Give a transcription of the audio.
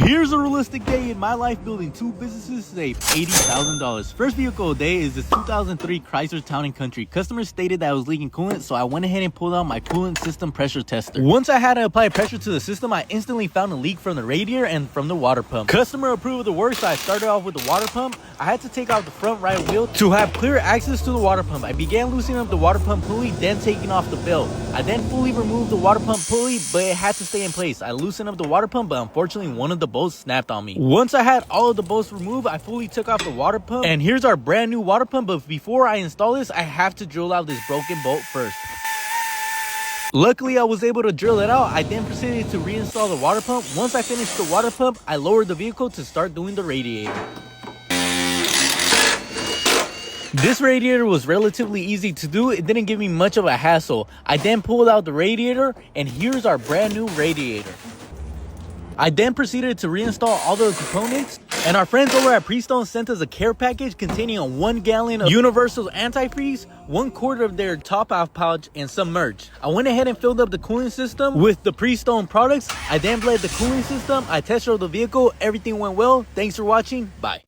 Here's a realistic day in my life building two businesses to save $80,000. First vehicle of the day is this 2003 Chrysler Town & Country. Customers stated that I was leaking coolant, so I went ahead and pulled out my coolant system pressure tester. Once I had to apply pressure to the system, I instantly found a leak from the radiator and from the water pump. Customer approved of the work, so I started off with the water pump. I had to take off the front right wheel to have clear access to the water pump. I began loosening up the water pump pulley, then taking off the belt. I then fully removed the water pump pulley, but it had to stay in place. I loosened up the water pump, but unfortunately one of the bolts snapped on me. Once I had all of the bolts removed, I fully took off the water pump, and here's our brand new water pump. But before I install this, I have to drill out this broken bolt first. Luckily, I was able to drill it out. I then proceeded to reinstall the water pump. Once I finished the water pump, I lowered the vehicle to start doing the radiator. This radiator was relatively easy to do. It didn't give me much of a hassle. I then pulled out the radiator, and here's our brand new radiator. I then proceeded to reinstall all the components, and our friends over at Prestone sent us a care package containing a 1 gallon of Universal antifreeze, 1/4 of their top off pouch, and some merch. I went ahead and filled up the cooling system with the Prestone products. I then bled the cooling system. I test drove the vehicle. Everything went well. Thanks for watching. Bye.